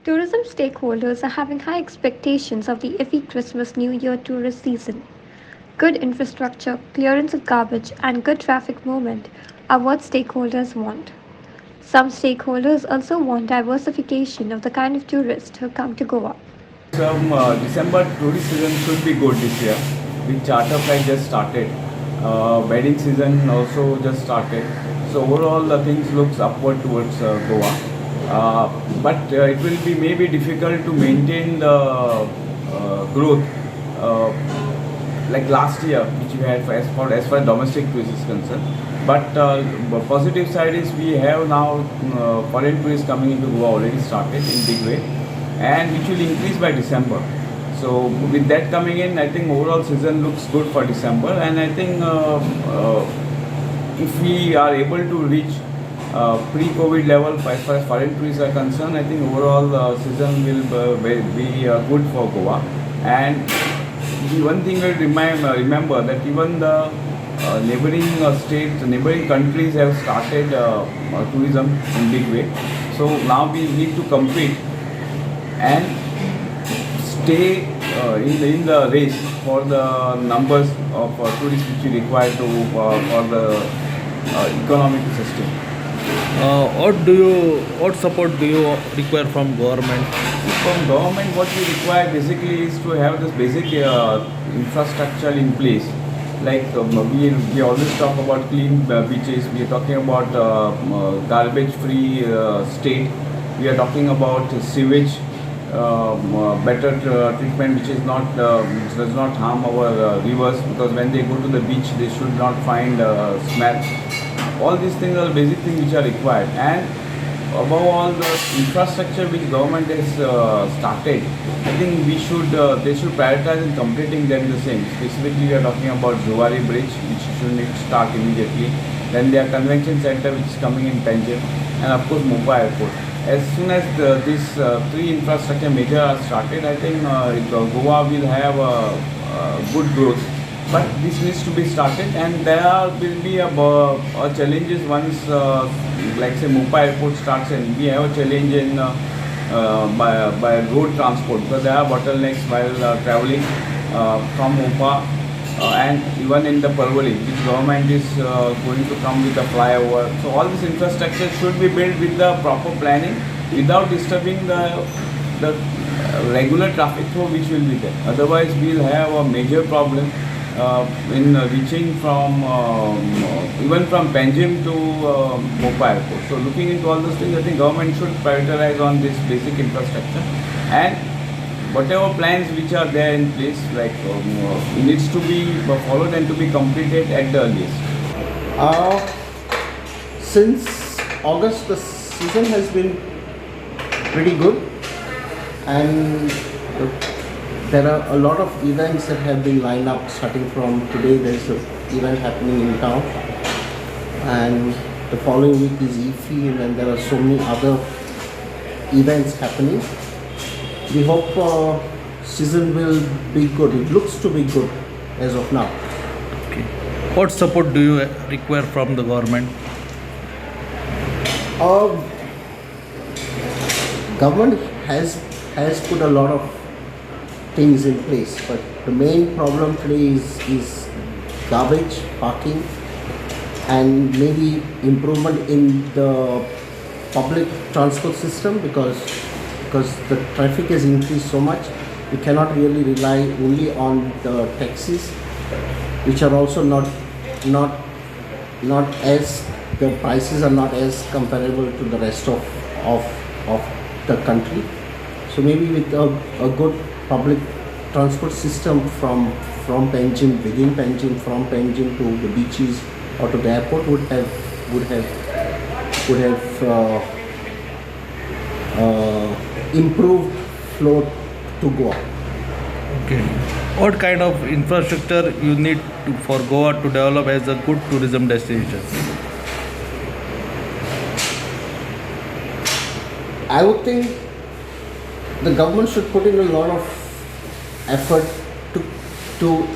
Tourism stakeholders are having high expectations of the iffy Christmas New Year tourist season. Good infrastructure, clearance of garbage, and good traffic movement are what stakeholders want. Some stakeholders also want diversification of the kind of tourists who come to Goa. Some December tourist season should be good this year. The charter flight just started. Wedding season also just started. So overall, the things looks upward towards Goa. But it will be maybe difficult to maintain the growth like last year, which we had as far as domestic tourists is concerned. But positive side is we have now foreign tourists coming into Goa already started in big way, and which will increase by December. So with that coming in, I think overall season looks good for December, and I think if we are able to reach pre-COVID level as far as foreign tourists are concerned, I think overall season will be good for Goa. And the one thing we remember that even the neighboring states, neighboring countries have started tourism in big way. So now we need to compete and stay in the race for the numbers of tourists which we require to for the economy to sustain. What support do you require from government? From government, what we require basically is to have this basic infrastructure in place. Like we always talk about clean beaches. We are talking about garbage-free state. We are talking about sewage, better treatment, which does not harm our rivers. Because when they go to the beach, they should not find smell. All these things are basic things which are required, and above all the infrastructure which government has started, I think they should prioritize in completing them the same. Specifically, we are talking about Zuwari Bridge, which should need to start immediately. Then there are convention center which is coming in Panjim, and of course Mopa Airport. As soon as these three infrastructure major are started, I think Goa will have good growth. But this needs to be started, and there will be a challenges once, like say Mopa Airport starts, and we have a challenge in by road transport, because there are bottlenecks while traveling from Mopa and even in the Parvali, which government is going to come with a flyover. So all this infrastructure should be built with the proper planning without disturbing the regular traffic flow which will be there. Otherwise, we'll have a major problem in reaching from even from Panjim to Mopa Airport. So looking into all those things, I think government should prioritize on this basic infrastructure, and whatever plans which are there in place, like needs to be followed and to be completed at the earliest. Since August, the season has been pretty good, and there are a lot of events that have been lined up. Starting from today, there's an event happening in town, and the following week is IFI, and then there are so many other events happening. We hope season will be good. It looks to be good as of now. Okay. What support do you require from the government? Government has put a lot of things in place, but the main problem today is garbage, parking, and maybe improvement in the public transport system, because the traffic has increased so much. We cannot really rely only on the taxis, which are also not as, the prices are not as comparable to the rest of the country. So maybe with a good public transport system from Panjim, within Panjim, from Panjim to the beaches or to the airport would have improved flow to Goa. Okay. What kind of infrastructure you need for Goa to develop as a good tourism destination? I would think the government should put in a lot of effort to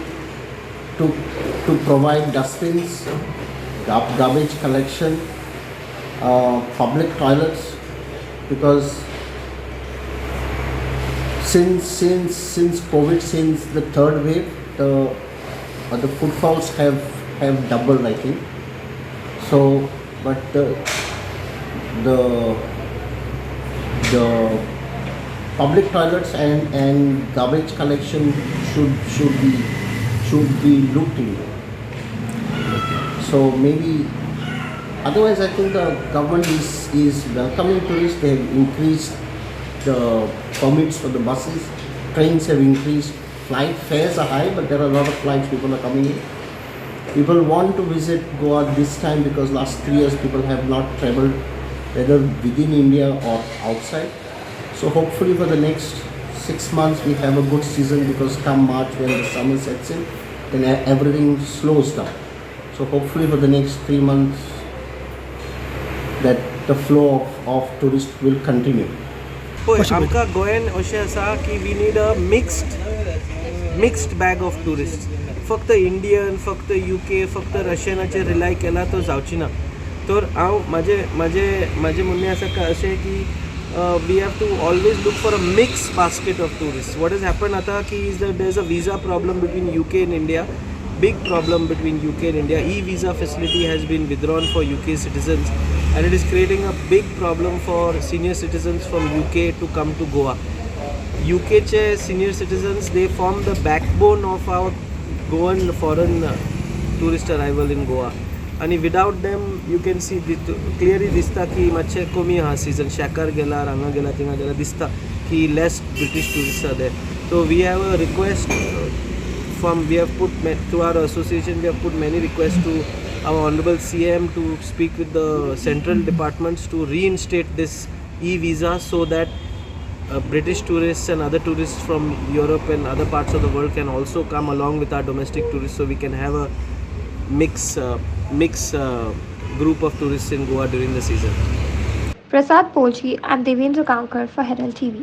provide dustbins, garbage collection, public toilets, because since COVID, since the third wave, the footfalls have doubled, I think. So, but the the public toilets and garbage collection should be looked into. So maybe, otherwise I think the government is welcoming tourists. They have increased the permits for the buses, trains have increased, flight fares are high, but there are a lot of flights, people are coming in. People want to visit Goa this time because last 3 years people have not travelled whether within India or outside. So hopefully for the next 6 months we have a good season, because come March when the summer sets in, then everything slows down. So hopefully for the next 3 months that the flow of tourists will continue. पळय आमकां गोंयान अशें आसा की we need a mixed bag of tourist. फक्त Indian, फक्त UK, फक्त रशियनाचेर rely केला तो जावची ना. तर हांव म्हजें म्हणणें आसा अशें की we have to always look for a mix basket of tourist. What is happen आतां की there is a visa problem between UK and India. Big problem between UK and India. E-visa facility has been withdrawn for UK citizens, and it is creating a big problem for senior citizens from UK to come to Goa. UK senior citizens, they form the backbone of our Goan foreign tourist arrival in Goa. And without them, you can see clearly dista ki mache komi ha season. Shakar gela, ranga gela, tinga gela dista ki less British tourists are there. So we have a request. We have put to our association, we have put many requests to our honorable CM to speak with the central departments to reinstate this e-visa, so that British tourists and other tourists from Europe and other parts of the world can also come along with our domestic tourists, so we can have a mix group of tourists in Goa during the season. Prasad Polchi and Devendra Kankar for Herald TV.